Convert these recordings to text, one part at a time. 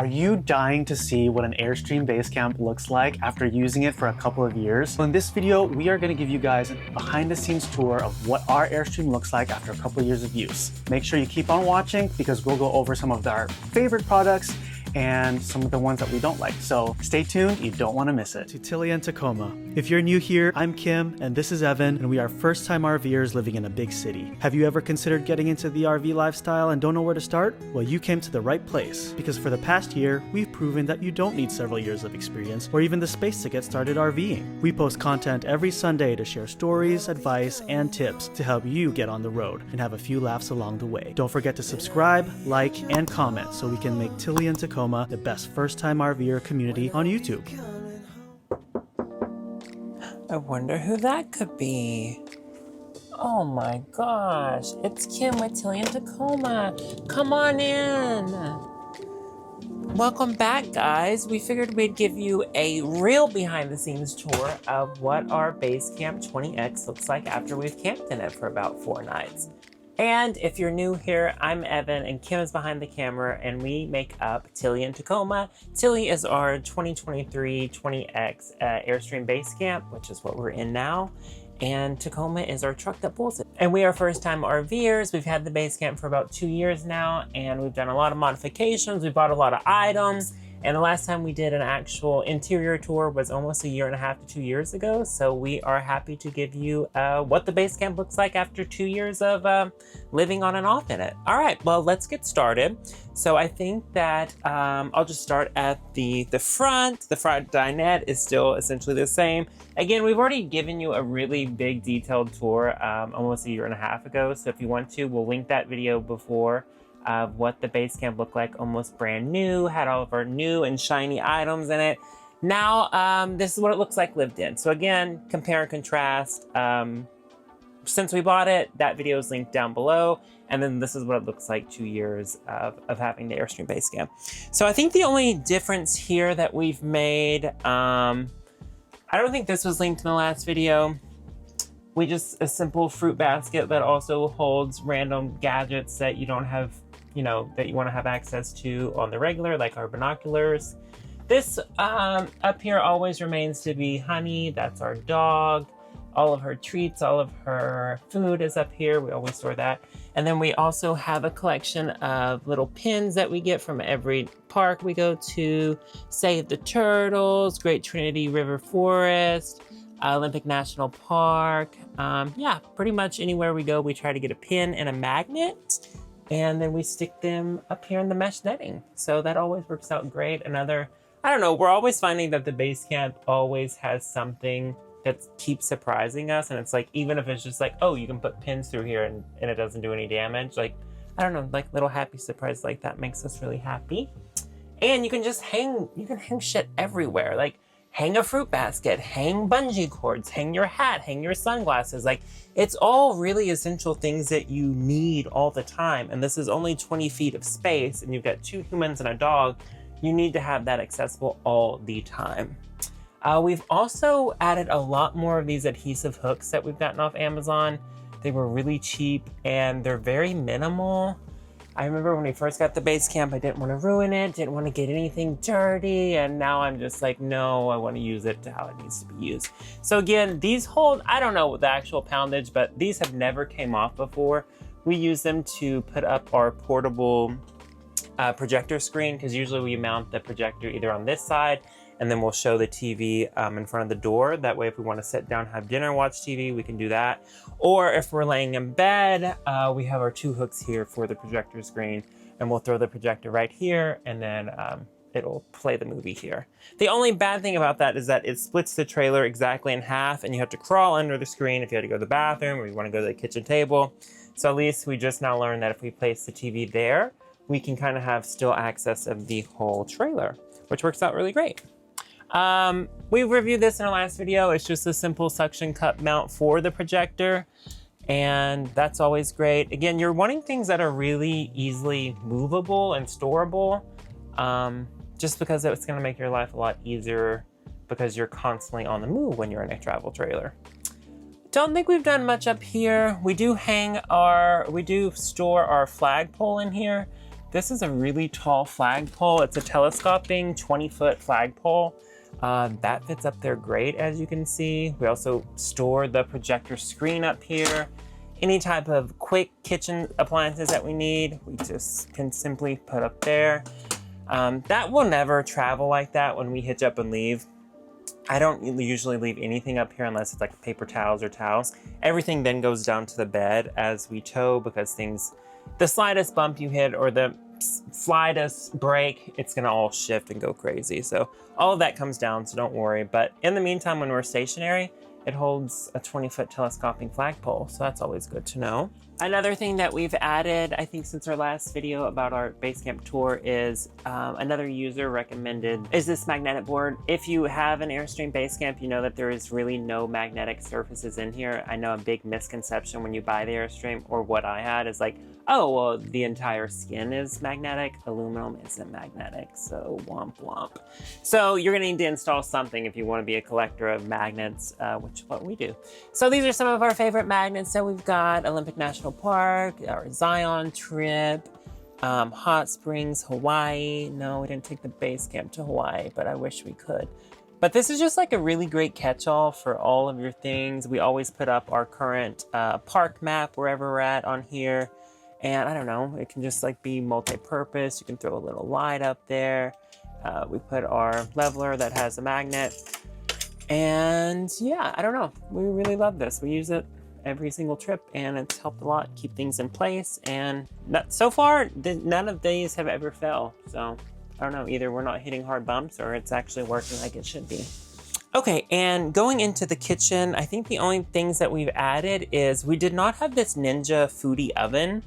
Are you dying to see what an Airstream Basecamp looks like after using it for a couple of years? Well, in this video, we are going to give you guys a behind the scenes tour of what our Airstream looks like after a couple of years of use. Make sure you keep on watching because we'll go over some of our favorite products and some of the ones that we don't like. So stay tuned, you don't want to miss it. To Tilly and Tacoma. If you're new here, I'm Kim and this is Evan, and we are first-time RVers living in a big city. Have you ever considered getting into the RV lifestyle and don't know where to start? Well, you came to the right place, because for the past year, we've proven that you don't need several years of experience or even the space to get started RVing. We post content every Sunday to share stories, advice, and tips to help you get on the road and have a few laughs along the way. Don't forget to subscribe, like, and comment so we can make Tilly and Tacoma the best first-time RVer community on YouTube. I wonder who that could be. Oh my gosh, it's Kim with Tilly and Tacoma. Come on in. Welcome back, guys. We figured we'd give you a real behind-the-scenes tour of what our Basecamp 20X looks like after we've camped in it for about 4 nights. And if you're new here, I'm Evan and Kim is behind the camera and we make up Tilly and Tacoma. Tilly is our 2023 20X Airstream Basecamp, which is what we're in now. And Tacoma is our truck that pulls it. And we are first-time RVers. We've had the Basecamp for about 2 years now, and we've done a lot of modifications. We bought a lot of items. And the last time we did an actual interior tour was almost 1.5 to 2 years ago. So we are happy to give you what the Basecamp looks like after 2 years of living on and off in it. All right, well, let's get started. So I think that I'll just start at the front. The front dinette is still essentially the same. Again, we've already given you a really big detailed tour almost 1.5 years ago. So if you want to, we'll link that video before of what the Basecamp looked like, almost brand new, had all of our new and shiny items in it. Now, this is what it looks like lived in. So again, compare and contrast. Since we bought it, that video is linked down below. And then this is what it looks like 2 years of having the Airstream Basecamp. So I think the only difference here that we've made, I don't think this was linked in the last video. We just, a simple fruit basket that also holds random gadgets that you don't have, that you want to have access to on the regular, like our binoculars. This up here always remains to be Honey. That's our dog. All of her treats, all of her food is up here. We always store that. And then we also have a collection of little pins that we get from every park we go to. Save the Turtles, Great Trinity River Forest, Olympic National Park. Yeah, pretty much anywhere we go, we try to get a pin and a magnet, and then we stick them up here in the mesh netting. So that always works out great. I don't know, we're always finding that the Basecamp always has something that keeps surprising us. And it's like, even if it's just like, oh, you can put pins through here and it doesn't do any damage. Like, I don't know, like little happy surprise like that makes us really happy. And you can just hang shit everywhere. Like, hang a fruit basket, hang bungee cords, hang your hat, hang your sunglasses. Like, it's all really essential things that you need all the time. And this is only 20 feet of space and you've got 2 humans and a dog. You need to have that accessible all the time. We've also added a lot more of these adhesive hooks that we've gotten off Amazon. They were really cheap and they're very minimal. I remember when we first got the Basecamp, I didn't want to ruin it, didn't want to get anything dirty, and now I'm just like, no, I want to use it to how it needs to be used. So again, these hold, I don't know the actual poundage, but these have never came off before. We use them to put up our portable projector screen, because usually we mount the projector either on this side, and then we'll show the TV in front of the door. That way, if we want to sit down, have dinner, watch TV, we can do that. Or if we're laying in bed, we have our 2 hooks here for the projector screen, and we'll throw the projector right here, and then it'll play the movie here. The only bad thing about that is that it splits the trailer exactly in half, and you have to crawl under the screen if you had to go to the bathroom or you want to go to the kitchen table. So at least we just now learned that if we place the TV there, we can kind of have still access of the whole trailer, which works out really great. We reviewed this in our last video. It's just a simple suction cup mount for the projector, and that's always great. Again, you're wanting things that are really easily movable and storable, just because it's going to make your life a lot easier because you're constantly on the move when you're in a travel trailer. Don't think we've done much up here. We do store our flagpole in here. This is a really tall flagpole. It's a telescoping 20-foot flagpole. That fits up there great, as you can see. We also store the projector screen up here. Any type of quick kitchen appliances that we need, we just can simply put up there. That will never travel like that when we hitch up and leave. I don't usually leave anything up here unless it's like paper towels or towels. Everything then goes down to the bed as we tow, because the slightest bump you hit or the slightest break, it's gonna all shift and go crazy. So all of that comes down, so don't worry. But in the meantime, when we're stationary, it holds a 20-foot telescoping flagpole, so that's always good to know. Another thing that we've added, I think since our last video about our Basecamp tour, is another user recommended is this magnetic board. If you have an Airstream Basecamp, you know that there is really no magnetic surfaces in here. I know a big misconception when you buy the Airstream, or what I had, is like, oh, well, the entire skin is magnetic. Aluminum isn't magnetic, so womp womp. So you're gonna need to install something if you wanna be a collector of magnets, which is what we do. So these are some of our favorite magnets that we've got: Olympic National Park, our Zion trip, Hot Springs, Hawaii. No, we didn't take the Basecamp to Hawaii, but I wish we could. But this is just like a really great catch-all for all of your things. We always put up our current park map wherever we're at on here. And I don't know, it can just like be multi-purpose. You can throw a little light up there. We put our leveler that has a magnet. And yeah, I don't know. We really love this. We use it every single trip, and it's helped a lot keep things in place. And so far, none of these have ever failed. So I don't know, either we're not hitting hard bumps or it's actually working like it should be. Okay, and going into the kitchen, I think the only things that we've added is we did not have this Ninja foodie oven.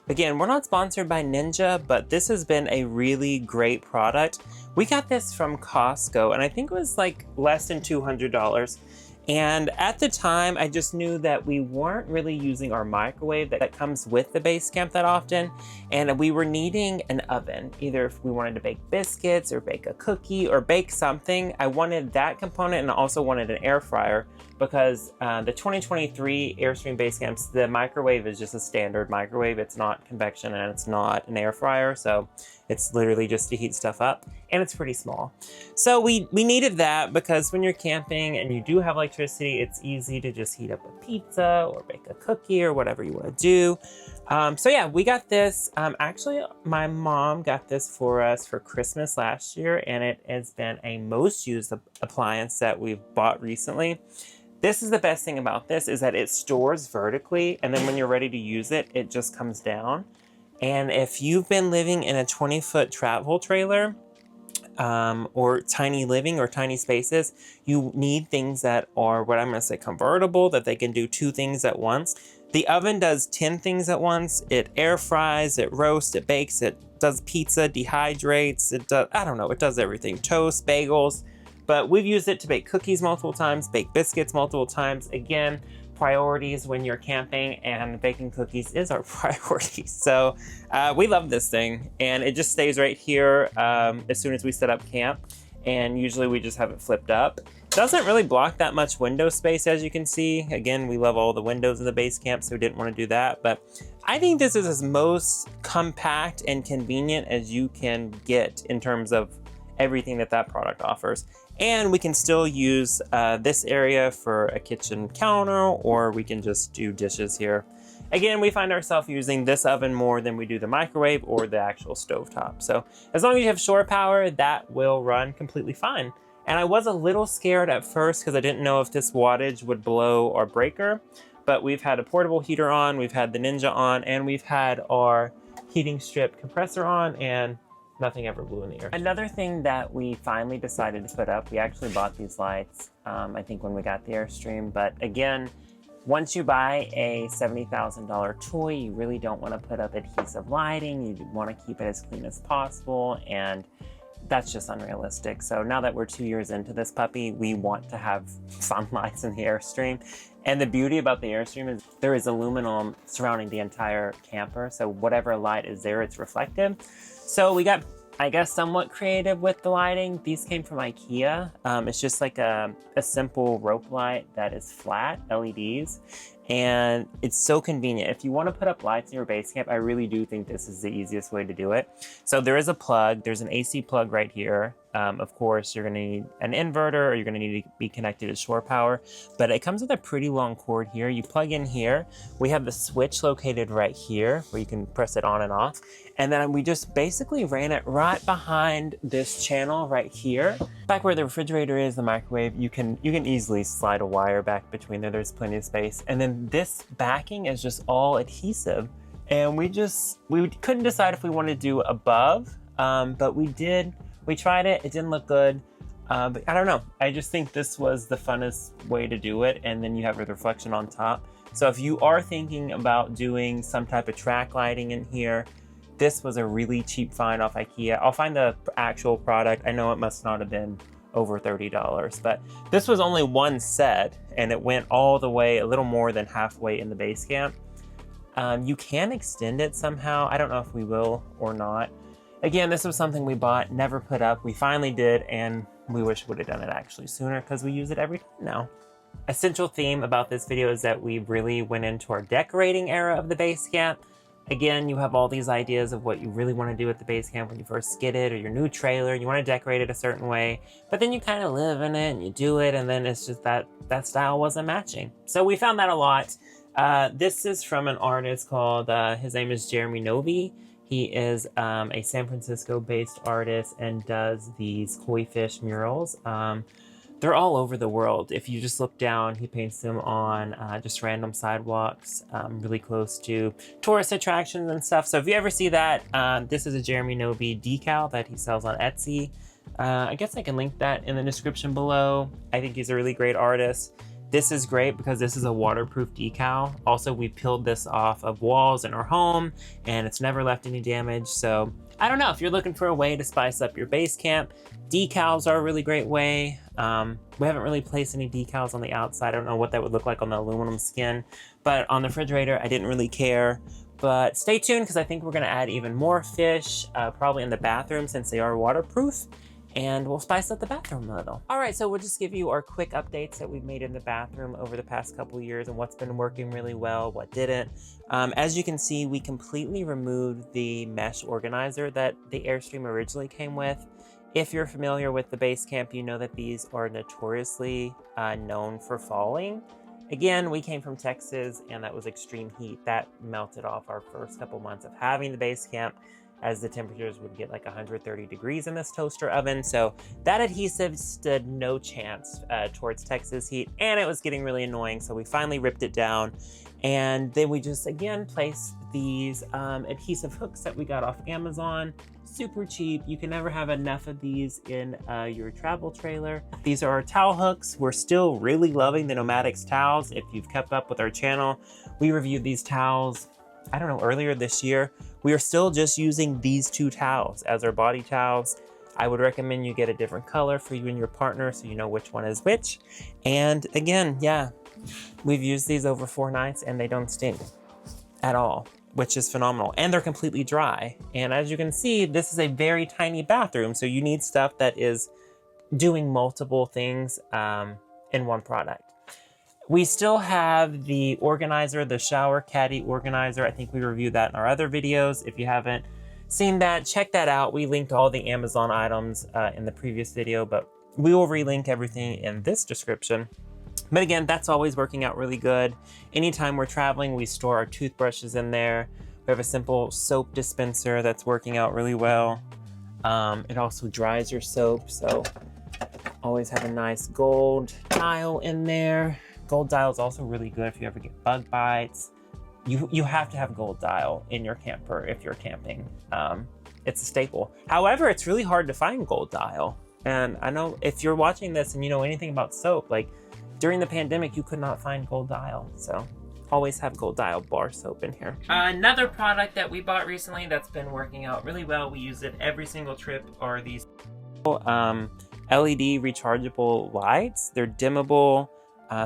Again, we're not sponsored by Ninja, but this has been a really great product. We got this from Costco, and I think it was like less than $200. And at the time, I just knew that we weren't really using our microwave that comes with the Basecamp that often, and we were needing an oven. Either if we wanted to bake biscuits or bake a cookie or bake something, I wanted that component, and I also wanted an air fryer, because the 2023 Airstream Basecamps, the microwave is just a standard microwave. It's not convection and it's not an air fryer, so it's literally just to heat stuff up, and it's pretty small. So we needed that because when you're camping and you do have electricity, it's easy to just heat up a pizza or bake a cookie or whatever you want to do. So yeah, we got this. Actually, my mom got this for us for Christmas last year, and it has been a most used appliance that we've bought recently. This is the best thing about this, is that it stores vertically, and then when you're ready to use it, it just comes down. And if you've been living in a 20-foot travel trailer, or tiny living or tiny spaces, you need things that are, what I'm gonna say, convertible, that they can do 2 things at once. The oven does 10 things at once. It air fries, it roasts, it bakes, it does pizza, dehydrates, it does, I don't know, it does everything. Toast, bagels. But we've used it to bake cookies multiple times, bake biscuits multiple times. Again, priorities when you're camping, and baking cookies is our priority. So we love this thing, and it just stays right here as soon as we set up camp. And usually we just have it flipped up. Doesn't really block that much window space, as you can see. Again, we love all the windows in the Basecamp, so we didn't want to do that. But I think this is as most compact and convenient as you can get in terms of everything that product offers. And we can still use this area for a kitchen counter, or we can just do dishes here. Again, we find ourselves using this oven more than we do the microwave or the actual stovetop. So as long as you have shore power, that will run completely fine. And I was a little scared at first because I didn't know if this wattage would blow our breaker, but we've had a portable heater on, we've had the Ninja on, and we've had our heating strip compressor on, and nothing ever blew in the air. Another thing that we finally decided to put up, we actually bought these lights, I think when we got the Airstream, but again, once you buy a $70,000 toy, you really don't want to put up adhesive lighting. You want to keep it as clean as possible, and that's just unrealistic. So now that we're 2 years into this puppy, we want to have fun lights in the Airstream. And the beauty about the Airstream is there is aluminum surrounding the entire camper, so whatever light is there, it's reflective. So we got, I guess, somewhat creative with the lighting. These came from IKEA. It's just like a simple rope light that is flat, LEDs. and it's so convenient. If you want to put up lights in your base camp, I really do think this is the easiest way to do it. So there is a plug, there's an AC plug right here. Of course, you're going to need an inverter, or you're going to need to be connected to shore power, but it comes with a pretty long cord here. You plug in here. We have the switch located right here where you can press it on and off. And then we just basically ran it right behind this channel right here. Back where the refrigerator is, the microwave, you can easily slide a wire back between there. There's plenty of space. And then this backing is just all adhesive. And we couldn't decide if we wanted to do above, but we did. We tried it, it didn't look good, but I don't know. I just think this was the funnest way to do it, and then you have the reflection on top. So if you are thinking about doing some type of track lighting in here, this was a really cheap find off IKEA. I'll find the actual product. I know it must not have been over $30, but this was only one set, and it went all the way, a little more than halfway in the base camp. You can extend it somehow. I don't know if we will or not. Again, this was something we bought, never put up. We finally did, and we wish we would have done it actually sooner because we use it every time now. Essential theme about this video is that we really went into our decorating era of the base camp. Again, you have all these ideas of what you really want to do at the base camp when you first get it, or your new trailer, you want to decorate it a certain way, but then you kind of live in it and you do it, and then it's just that style wasn't matching. So we found that a lot. This is from an artist called, his name is Jeremy Novi. He is a San Francisco-based artist and does these koi fish murals. They're all over the world. If you just look down, he paints them on just random sidewalks, really close to tourist attractions and stuff. So if you ever see that, this is a Jeremy Novi decal that he sells on Etsy. I guess I can link that in the description below. I think he's a really great artist. This is great because this is a waterproof decal. Also, we peeled this off of walls in our home and it's never left any damage. So I don't know, if you're looking for a way to spice up your base camp, decals are a really great way. We haven't really placed any decals on the outside. I don't know what that would look like on the aluminum skin, but on the refrigerator, I didn't really care. But stay tuned because I think we're gonna add even more fish, probably in the bathroom since they are waterproof. And we'll spice up the bathroom a little. All right, so we'll just give you our quick updates that we've made in the bathroom over the past couple of years and what's been working really well, what didn't. As you can see, we completely removed the mesh organizer that the Airstream originally came with. If you're familiar with the base camp, you know that these are notoriously known for falling. Again, we came from Texas and that was extreme heat. That melted off our first couple months of having the base camp, as the temperatures would get like 130 degrees in this toaster oven. So that adhesive stood no chance towards Texas heat, and it was getting really annoying. So we finally ripped it down. And then we just, again, placed these adhesive hooks that we got off Amazon. Super cheap. You can never have enough of these in your travel trailer. These are our towel hooks. We're still really loving the Nomadics towels. If you've kept up with our channel, we reviewed these towels, I don't know, earlier this year. We are still just using these two towels as our body towels. I would recommend you get a different color for you and your partner so you know which one is which. And again, yeah, we've used these over 4 nights and they don't stink at all, which is phenomenal. And they're completely dry. And as you can see, this is a very tiny bathroom, so you need stuff that is doing multiple things in one product. We still have the organizer, the shower caddy organizer. I think we reviewed that in our other videos. If you haven't seen that, check that out. We linked all the Amazon items in the previous video, but we will relink everything in this description. But again, that's always working out really good. Anytime we're traveling, we store our toothbrushes in there. We have a simple soap dispenser that's working out really well. It also dries your soap, so always have a nice gold dial in there. Gold dial is also really good if you ever get bug bites. You have to have gold dial in your camper if you're camping. It's a staple. However, it's really hard to find gold dial. And I know if you're watching this and you know anything about soap, like during the pandemic, you could not find gold dial. So always have gold dial bar soap in here. Another product that we bought recently that's been working out really well, we use it every single trip, are these LED rechargeable lights. They're dimmable.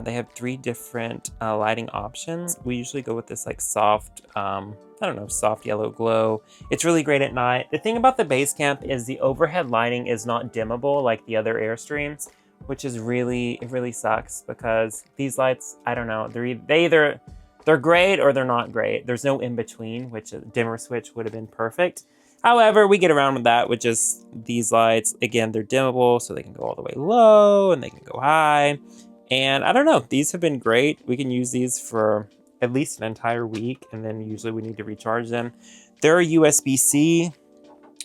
They have 3 different lighting options. We usually go with this like soft, I don't know, soft yellow glow. It's really great at night. The thing about the Basecamp is the overhead lighting is not dimmable like the other Airstreams. which is it really sucks because these lights, I don't know, they're great or they're not great. There's no in between, which a dimmer switch would have been perfect. However, we get around with that with just these lights. Again, they're dimmable, so they can go all the way low and they can go high. And I don't know, these have been great. We can use these for at least an entire week, and then usually we need to recharge them. They're USB-C,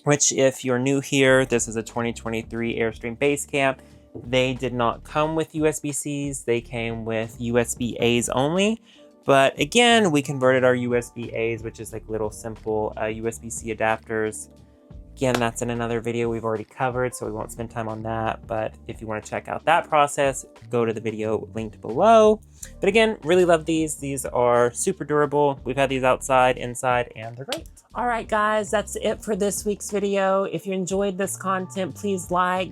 which if you're new here, this is a 2023 Airstream Basecamp. They did not come with USB-Cs, they came with USB-As only. But again, we converted our USB-As, which is like little simple USB-C adapters. Again, that's in another video we've already covered, so we won't spend time on that. But if you want to check out that process, go to the video linked below. But again, really love these. These are super durable. We've had these outside, inside, and they're great. All right, guys, that's it for this week's video. If you enjoyed this content, please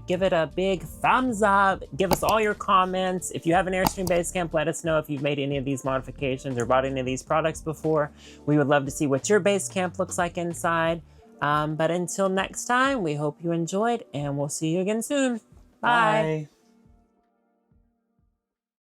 give it a big thumbs up, give us all your comments. If you have an Airstream Basecamp, let us know if you've made any of these modifications or bought any of these products before. We would love to see what your Basecamp looks like inside. But until next time, we hope you enjoyed, and we'll see you again soon. Bye.